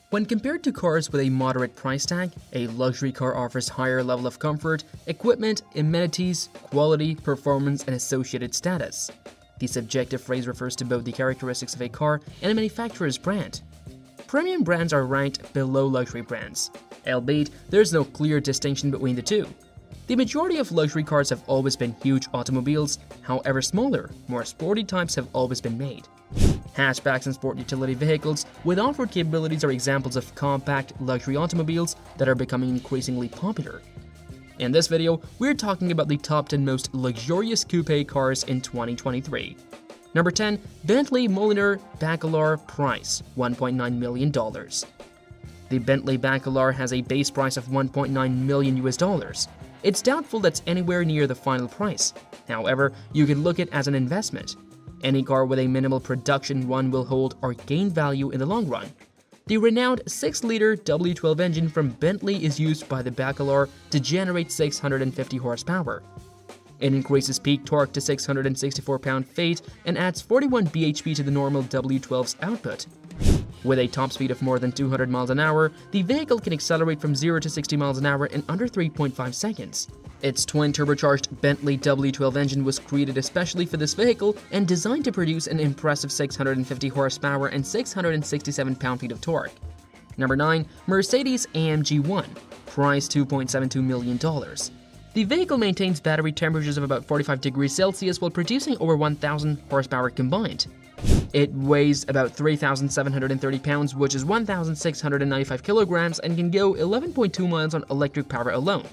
When compared to cars with a moderate price tag, a luxury car offers higher level of comfort, equipment, amenities, quality, performance, and associated status. The subjective phrase refers to both the characteristics of a car and a manufacturer's brand. Premium brands are ranked below luxury brands, albeit there is no clear distinction between the two. The majority of luxury cars have always been huge automobiles, however smaller, more sporty types have always been made. Hatchbacks and sport utility vehicles with off-road capabilities are examples of compact luxury automobiles that are becoming increasingly popular. In this video, we're talking about the top 10 most luxurious coupe cars in 2023. Number 10, Bentley Mulliner Bacalar, price $1.9 million. The Bentley Bacalar has a base price of $1.9 million. It's doubtful that's anywhere near the final price. However, you can look at it as an investment. Any car with a minimal production run will hold or gain value in the long run. The renowned 6-liter W12 engine from Bentley is used by the Bacalar to generate 650 horsepower. It increases peak torque to 664 pound-feet and adds 41 bhp to the normal W12's output. With a top speed of more than 200 miles an hour, the vehicle can accelerate from 0 to 60 miles an hour in under 3.5 seconds. Its twin-turbocharged Bentley W12 engine was created especially for this vehicle and designed to produce an impressive 650 horsepower and 667 pound-feet of torque. Number 9, Mercedes-AMG 1, price $2.72 million. The vehicle maintains battery temperatures of about 45 degrees Celsius while producing over 1,000 horsepower combined. It weighs about 3,730 pounds, which is 1,695 kilograms, and can go 11.2 miles on electric power alone.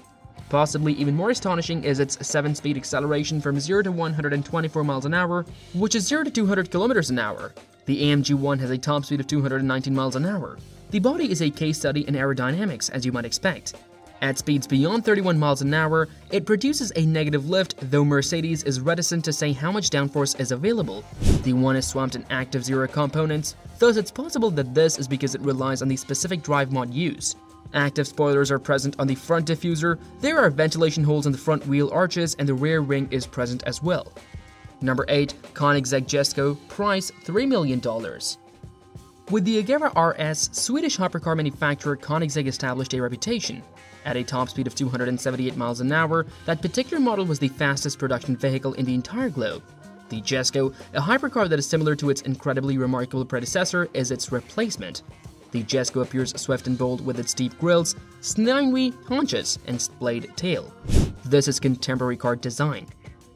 Possibly even more astonishing is its 7-speed acceleration from 0 to 124 miles an hour, which is 0 to 200 kilometers an hour. The AMG 1 has a top speed of 219 miles an hour. The body is a case study in aerodynamics, as you might expect. At speeds beyond 31 miles an hour, it produces a negative lift, though Mercedes is reticent to say how much downforce is available. The one is swamped in active zero components, thus it's possible that this is because it relies on the specific drive mod used. Active spoilers are present on the front diffuser, there are ventilation holes in the front wheel arches, and the rear wing is present as well. Number 8, Koenigsegg Jesko, price $3 million. With the Agera RS, Swedish hypercar manufacturer Koenigsegg established a reputation. At a top speed of 278 miles an hour, that particular model was the fastest production vehicle in the entire globe. The Jesko, a hypercar that is similar to its incredibly remarkable predecessor, is its replacement. The Jesko appears swift and bold with its deep grills, sinewy haunches, and splayed tail. This is contemporary car design.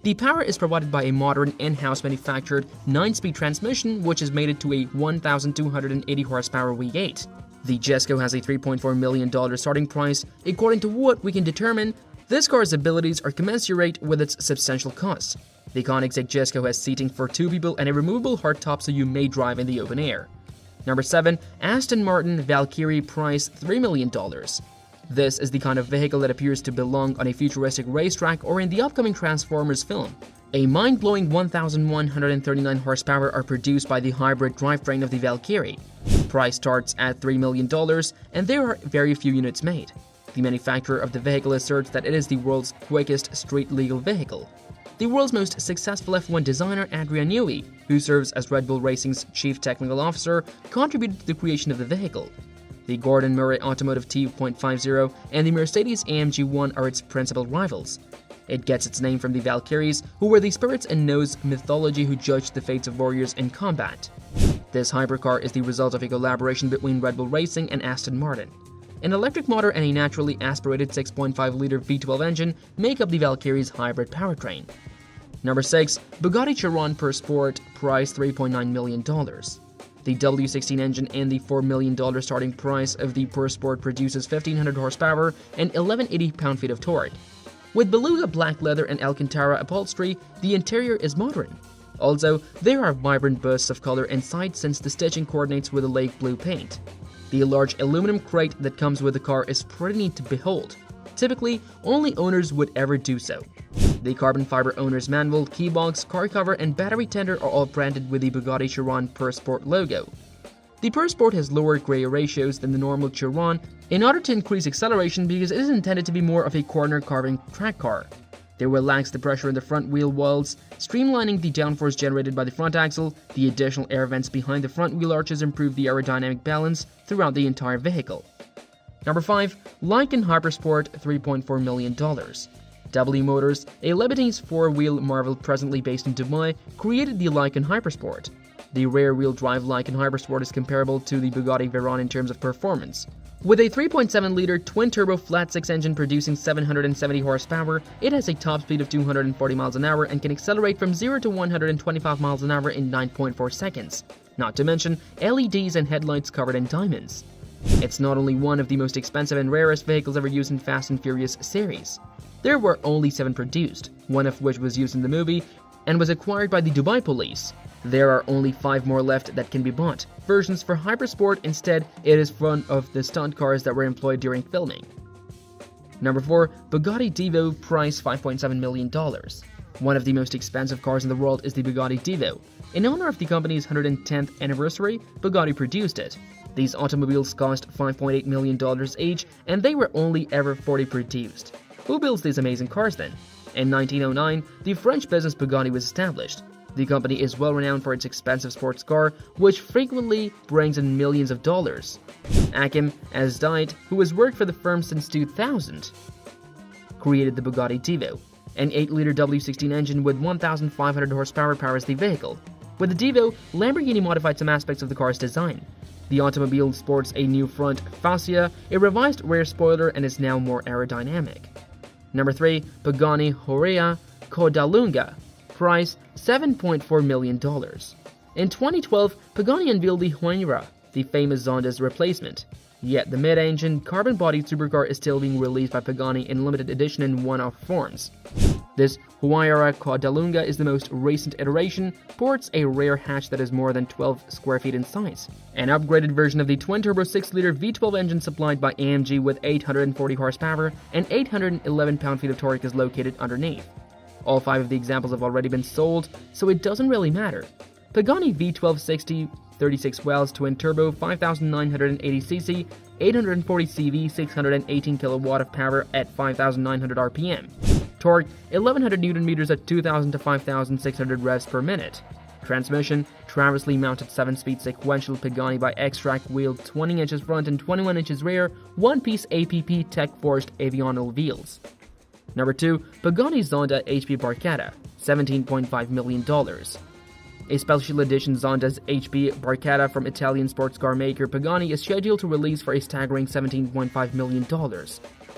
The power is provided by a modern in-house manufactured 9-speed transmission, which has made it to a 1,280 horsepower V8. The Jesko has a $3.4 million starting price. According to what we can determine, this car's abilities are commensurate with its substantial cost. The Koenigsegg Jesko has seating for 2 people and a removable hardtop so you may drive in the open air. Number 7, Aston Martin Valkyrie, price $3 million. This is the kind of vehicle that appears to belong on a futuristic racetrack or in the upcoming Transformers film. A mind-blowing 1,139 horsepower are produced by the hybrid drivetrain of the Valkyrie. Price starts at $3 million, and there are very few units made. The manufacturer of the vehicle asserts that it is the world's quickest street-legal vehicle. The world's most successful F1 designer, Adrian Newey, who serves as Red Bull Racing's chief technical officer, contributed to the creation of the vehicle. The Gordon Murray Automotive T.50 and the Mercedes-AMG 1 are its principal rivals. It gets its name from the Valkyries, who were the spirits in Norse mythology who judged the fates of warriors in combat. This hypercar is the result of a collaboration between Red Bull Racing and Aston Martin. An electric motor and a naturally aspirated 6.5-liter V12 engine make up the Valkyrie's hybrid powertrain. Number 6, Bugatti Chiron Per Sport, price $3.9 million. The W16 engine and the $4 million starting price of the Per Sport produces 1,500 horsepower and 1,180 pound-feet of torque. With beluga black leather and Alcantara upholstery, the interior is modern. Also, there are vibrant bursts of color inside since the stitching coordinates with a lake blue paint. The large aluminum crate that comes with the car is pretty neat to behold. Typically, only owners would ever do so. The carbon fiber owner's manual, keybox, car cover, and battery tender are all branded with the Bugatti Chiron Per Sport logo. The Per Sport has lower gray ratios than the normal Chiron in order to increase acceleration because it is intended to be more of a corner carving track car. They relax the pressure in the front wheel wells, streamlining the downforce generated by the front axle. The additional air vents behind the front wheel arches improve the aerodynamic balance throughout the entire vehicle. Number 5. Lykan Hypersport, $3.4 million. W Motors, a Lebanese four-wheel marvel presently based in Dubai, created the Lykan Hypersport. The rear-wheel drive Lykan Hypersport is comparable to the Bugatti Veyron in terms of performance. With a 3.7-liter twin-turbo flat-six engine producing 770 horsepower, it has a top speed of 240 miles an hour and can accelerate from 0 to 125 miles an hour in 9.4 seconds. Not to mention LEDs and headlights covered in diamonds. It's not only one of the most expensive and rarest vehicles ever used in Fast and Furious series. There were only 7 produced, one of which was used in the movie and was acquired by the Dubai police. There are only 5 more left that can be bought. Versions for Hypersport, instead, it is one of the stunt cars that were employed during filming. Number 4. Bugatti Divo, price $5.7 million. One of the most expensive cars in the world is the Bugatti Divo. In honor of the company's 110th anniversary, Bugatti produced it. These automobiles cost $5.8 million each, and they were only ever 40 produced. Who builds these amazing cars then? In 1909, the French business Bugatti was established. The company is well renowned for its expensive sports car, which frequently brings in millions of dollars. Akim Azdiet, who has worked for the firm since 2000, created the Bugatti Divo. An 8-liter W16 engine with 1,500 horsepower powers the vehicle. With the Divo, Lamborghini modified some aspects of the car's design. The automobile sports a new front fascia, a revised rear spoiler, and is now more aerodynamic. Number 3. Pagani Huayra Codalunga, price $7.4 million. In 2012, Pagani unveiled the Huayra, the famous Zonda's replacement. Yet the mid-engine, carbon-bodied supercar is still being released by Pagani in limited edition and one-off forms. This Huayra Codalunga is the most recent iteration, ports a rear hatch that is more than 12 square feet in size. An upgraded version of the twin-turbo 6-liter V12 engine supplied by AMG with 840 horsepower and 811 pound-feet of torque is located underneath. All 5 of the examples have already been sold, so it doesn't really matter. Pagani V1260, 36 wells, twin-turbo, 5,980cc, 840 CV, 618 kilowatt of power at 5,900 RPM. Torque, 1,100 Nm at 2,000 to 5,600 revs per minute. Transmission, traversely mounted 7-speed sequential Pagani by X-Track wheel, 20 inches front and 21 inches rear, one-piece APP tech-forged Avionical wheels. Number 2. Pagani Zonda HP Barchetta, $17.5 million. A special edition Zonda's HP Barchetta from Italian sports car maker Pagani is scheduled to release for a staggering $17.5 million,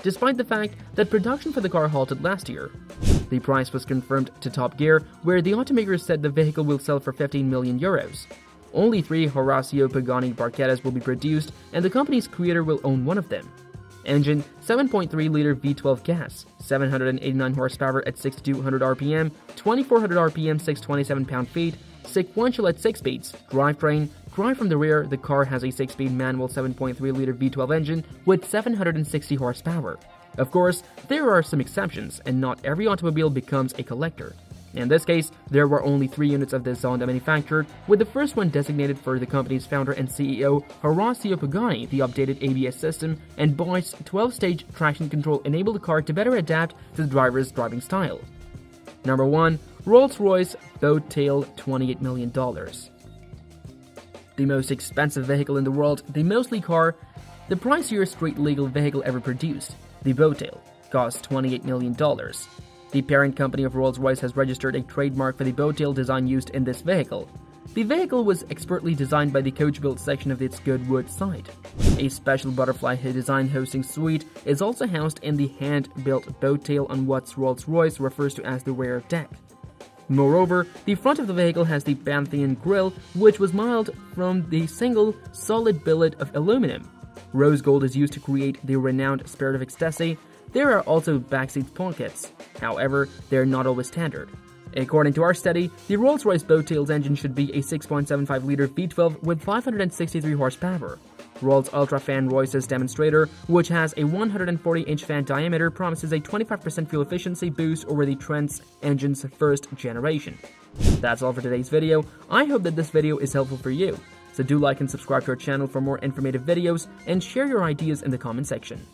despite the fact that production for the car halted last year. The price was confirmed to Top Gear, where the automaker said the vehicle will sell for 15 million euros. Only 3 Horacio Pagani Barchettas will be produced, and the company's creator will own one of them. Engine, 7.3-liter V12 gas, 789 horsepower at 6,200 RPM, 2,400 RPM, 627 pound-feet, sequential at 6 speeds. Drivetrain, drive from the rear, the car has a 6-speed manual 7.3-liter V12 engine with 760 horsepower. Of course, there are some exceptions, and not every automobile becomes a collector. In this case, there were only 3 units of this Zonda manufactured, with the first one designated for the company's founder and CEO, Horacio Pagani. The updated ABS system and Bosch's 12-stage traction control enabled the car to better adapt to the driver's driving style. Number 1. Rolls-Royce Boat Tail, $28 million. The most expensive vehicle in the world, the mostly car, the pricier street-legal vehicle ever produced, the Boat Tail, costs $28 million. The parent company of Rolls-Royce has registered a trademark for the boat tail design used in this vehicle. The vehicle was expertly designed by the coach-built section of its Goodwood site. A special butterfly design hosting suite is also housed in the hand-built boat tail on what Rolls-Royce refers to as the rear deck. Moreover, the front of the vehicle has the Pantheon grille, which was modeled from the single solid billet of aluminum. Rose gold is used to create the renowned Spirit of Ecstasy. There are also backseat pockets. However, they are not always standard. According to our study, the Rolls-Royce Boat Tails engine should be a 6.75-liter V12 with 563 horsepower. Rolls Ultra Fan Royce's demonstrator, which has a 140-inch fan diameter, promises a 25% fuel efficiency boost over the Trent's engine's first generation. That's all for today's video. I hope that this video is helpful for you. So do like and subscribe to our channel for more informative videos, and share your ideas in the comment section.